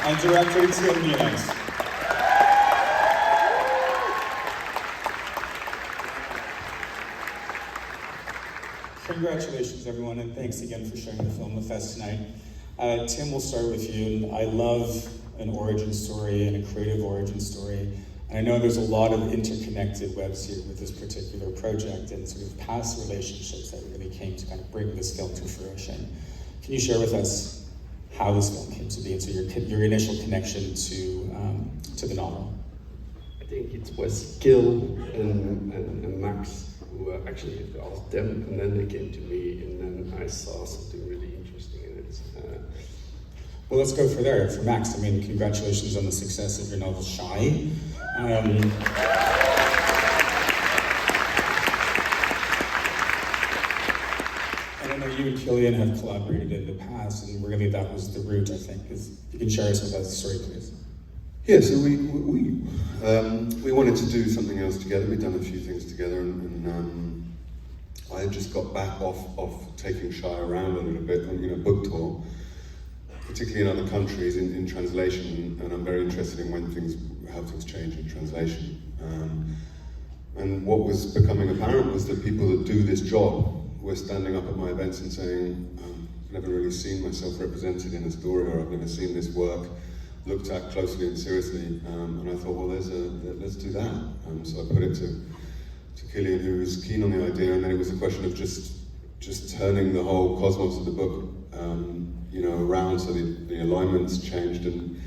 and director Cillian Murphy. Congratulations, everyone, and thanks again for sharing the film with us tonight. Tim, we'll start with you. I love an origin story and a creative origin story. And I know there's a lot of interconnected webs here with this particular project and sort of past relationships that really came to kind of bring this film to fruition. Can you share with us how this film came to be and so your initial connection to the novel? I think it was Gil and Max who actually asked them, and then they came to me, and then I saw something really interesting in it. Well, let's go for there. For Max, I mean, congratulations on the success of your novel, Shy. And I know you and Cillian have collaborated in the past, and really that was the root, I think. You can share us with that story, please. Yeah, so we wanted to do something else together. We'd done a few things together, and I had just got back off taking Shy around a little bit on book tour, particularly in other countries in translation, and I'm very interested in how things change in translation. And what was becoming apparent was that people that do this job were standing up at my events and saying, I've never really seen myself represented in a story, or I've never seen this work looked at closely and seriously, and I thought, well, let's do that. So I put it to Cillian, who was keen on the idea, and then it was a question of just turning the whole cosmos of the book, around so the alignments changed, and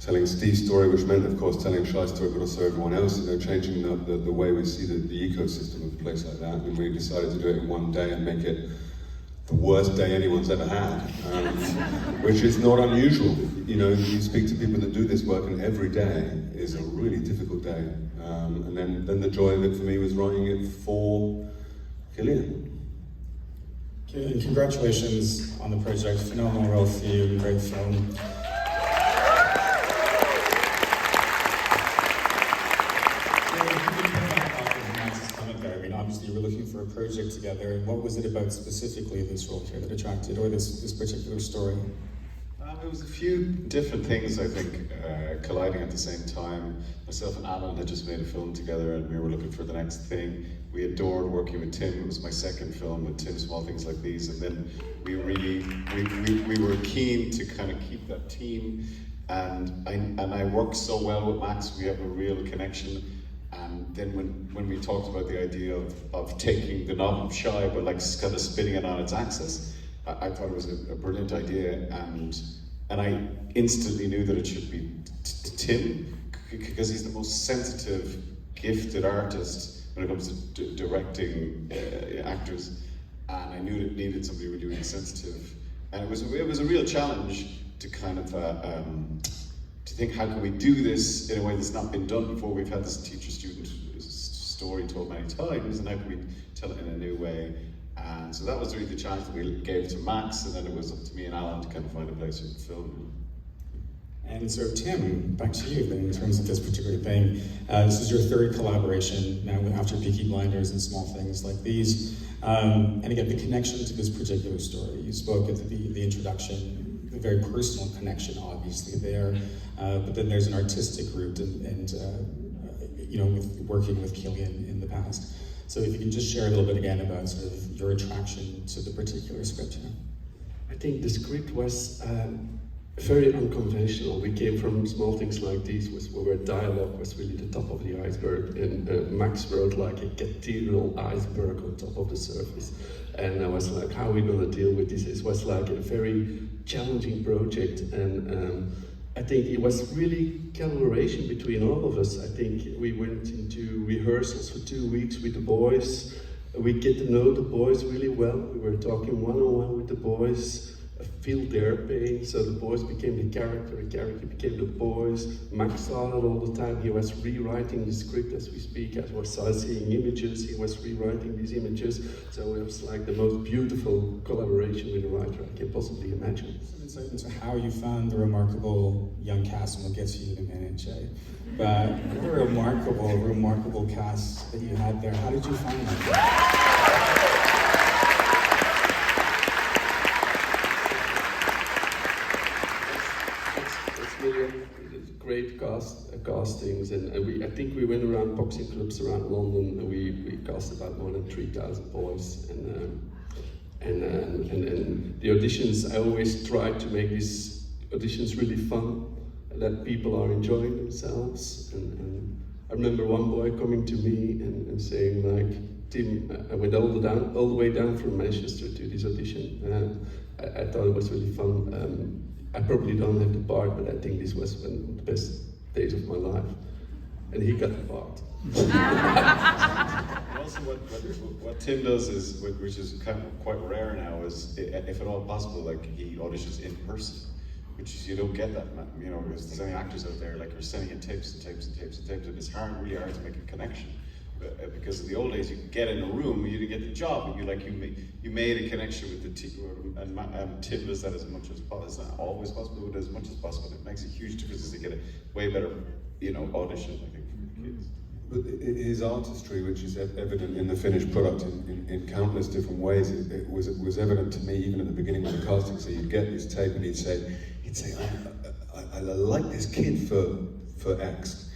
telling Steve's story, which meant, of course, telling Shy's story, but also everyone else, changing the way we see the ecosystem of a place like that. And we decided to do it in one day and make it the worst day anyone's ever had, which is not unusual. You speak to people that do this work, and every day is a really difficult day. And then the joy of it for me was writing it for Cillian. Cillian, congratulations on the project. Phenomenal role for you, great film. Obviously, you were looking for a project together. What was it about specifically this role here that attracted, or this particular story? It was a few different things, I think, colliding at the same time. Myself and Alan had just made a film together, and we were looking for the next thing. We adored working with Tim. It was my second film with Tim, Small Things Like These, and then we were keen to kind of keep that team. And I worked so well with Max. We have a real connection. And then when we talked about the idea of taking the novel of Shy, but like kind of spinning it on its axis, I thought it was a brilliant idea, and I instantly knew that it should be Tim, because he's the most sensitive, gifted artist when it comes to directing actors, and I knew it needed somebody really, really sensitive, and it was a real challenge to kind of to think, how can we do this in a way that's not been done before? We've had this teacher-student story told many times, and how can we tell it in a new way? And so that was really the challenge that we gave to Max, and then it was up to me and Alan to kind of find a place for the film. And so Tim, back to you then, in terms of this particular thing. This is your third collaboration now after Peaky Blinders and Small Things Like These. And again, the connection to this particular story. You spoke at the introduction, a very personal connection obviously there, but then there's an artistic route and with working with Cillian in the past. So if you can just share a little bit again about sort of your attraction to the particular script here. I think the script was very unconventional. We came from Small Things Like These, where dialogue was really the top of the iceberg, and Max wrote like a cathedral iceberg on top of the surface. And I was like, how are we going to deal with this? It was like a very challenging project, and I think it was really collaboration between all of us. I think we went into rehearsals for 2 weeks with the boys. We get to know the boys really well. We were talking one-on-one with the boys, feel their pain. So the boys became the character became the boys. Max saw it all the time. He was rewriting the script as we speak. As we started seeing images, he was rewriting these images. So it was like the most beautiful collaboration with a writer I can possibly imagine. Insight into how you found the remarkable young cast, and we'll get to you in a minute, Jay. But what a remarkable cast that you had there. How did you find them? really great castings, and I think we went around boxing clubs around London, and we cast about more than 3,000 boys, and the auditions, I always tried to make these auditions really fun, that people are enjoying themselves, and I remember one boy coming to me and saying like, Tim, I went all the way down from Manchester to this audition. I thought it was really fun. I probably don't have the part, but I think this was one of the best days of my life. And he got the part. And also what Tim does is, which is kind of quite rare now, is if at all possible, like he auditions in person, which is, you don't get that, you know, because there's any actors out there, like you're sending in tapes and tapes and tapes and tapes, and it's really hard to make a connection. Because in the old days, you could get in a room, you didn't get the job, but you made a connection with the team, and Tim does that as much as possible. It's not always possible, but as much as possible. It makes a huge difference to get a way better, you know, audition, I think, for the kids. But his artistry, which is evident in the finished product in countless different ways, it was evident to me even at the beginning of the casting. So you'd get this tape and he'd say, I like this kid for X.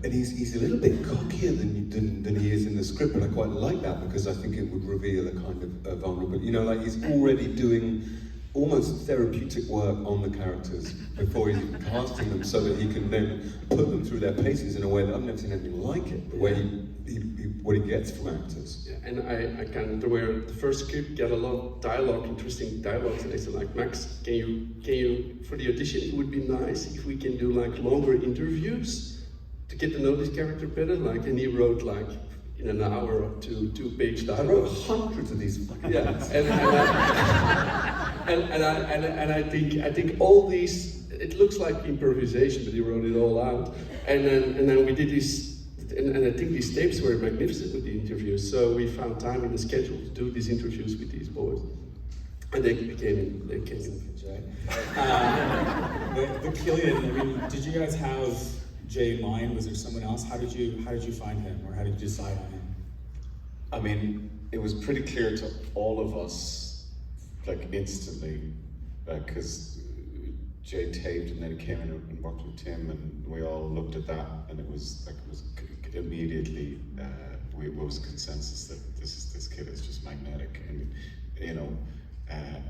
And he's a little bit cockier than he is in the script, and I quite like that because I think it would reveal a kind of vulnerability. You know, like he's already doing almost therapeutic work on the characters before he's casting them, so that he can then put them through their paces in a way that I've never seen anything like it. The way what he gets from actors. Yeah, and I kind of, where the first script get a lot of dialogue, interesting dialogues, and I said like, Max, can you for the audition, it would be nice if we can do like longer interviews to get to know this character better, like, and he wrote like in an hour or two-page dialogue. I wrote hundreds of these fucking things. And I think all these, it looks like improvisation, but he wrote it all out. And then we did this, and I think these tapes were magnificent with the interviews. So we found time in the schedule to do these interviews with these boys, and they came in. The Cillian, I mean, did you guys have Jay in mind? Was there someone else? How did you find him, or how did you decide on him? I mean, it was pretty clear to all of us, like instantly, because Jay taped and then he came in and worked with Tim, and we all looked at that, and it was immediately it was consensus that this kid is just magnetic, and you know,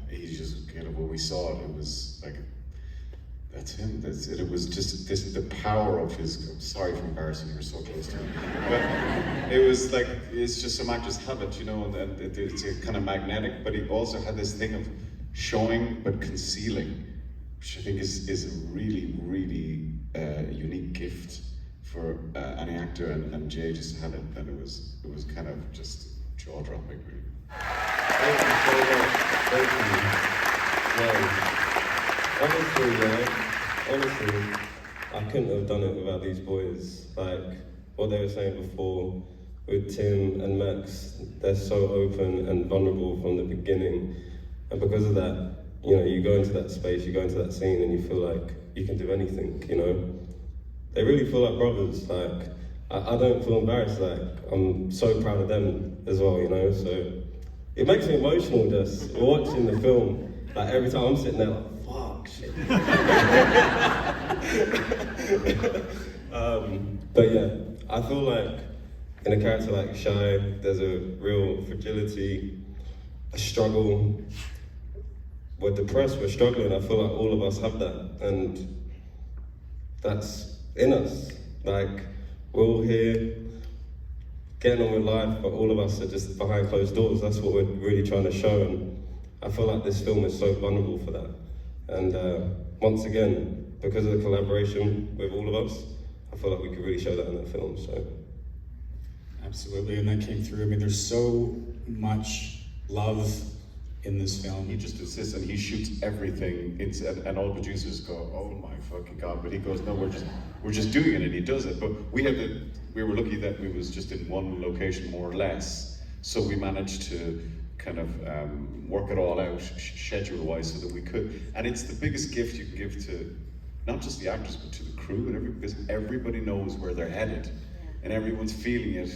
he's just kind of, when we saw it, it was like, that's him. It was just the power of his. I'm sorry for embarrassing you. You're so close to him, but it was like, it's just some actors have it, you know, and it's a kind of magnetic. But he also had this thing of showing but concealing, which I think is a really unique gift for any actor. And Jay just had it, and it was kind of just jaw dropping. Really. Thank you so much. Thank you. Well, honestly, I couldn't have done it without these boys. Like what they were saying before with Tim and Max, they're so open and vulnerable from the beginning. And because of that, you know, you go into that space, you go into that scene, and you feel like you can do anything, you know? They really feel like brothers. Like, I don't feel embarrassed. Like, I'm so proud of them as well, you know? So it makes me emotional just watching the film. Like, every time I'm sitting there like, fuck, shit. But yeah, I feel like in a character like Shy, there's a real fragility, a struggle. We're depressed, we're struggling. I feel like all of us have that, and that's in us. Like, we're all here, getting on with life, but all of us are just behind closed doors. That's what we're really trying to show, and I feel like this film is so vulnerable for that. And once again, because of the collaboration with all of us, I feel like we could really show that in that film, so. Absolutely, and that came through. I mean, there's so much love in this film. He just insists, and he shoots everything, and all producers go, "Oh my fucking god!" But he goes, "No, we're just doing it," and he does it. But we were lucky that we was just in one location more or less, so we managed to kind of work it all out schedule-wise so that we could. And it's the biggest gift you can give to not just the actors but to the crew and because everybody knows where they're headed, and everyone's feeling it.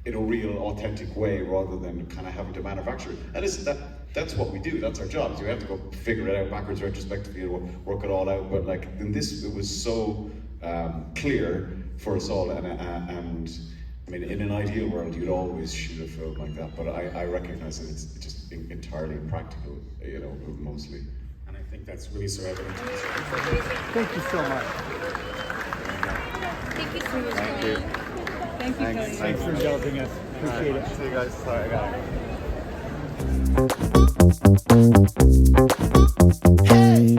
In a real, authentic way, rather than kind of having to manufacture it. And listen, that's what we do. That's our job. So we have to go figure it out backwards, retrospectively, and work it all out. But like in this, it was so clear for us all, and I mean, in an ideal world, you'd always shoot a film like that. But I recognise that it's just entirely impractical, you know, mostly. And I think that's really so evident. Thank you so much. Thank you so much. Thank you. Thank you. Thanks for indulging us. Appreciate it. See you guys. Sorry, I got it. Hey!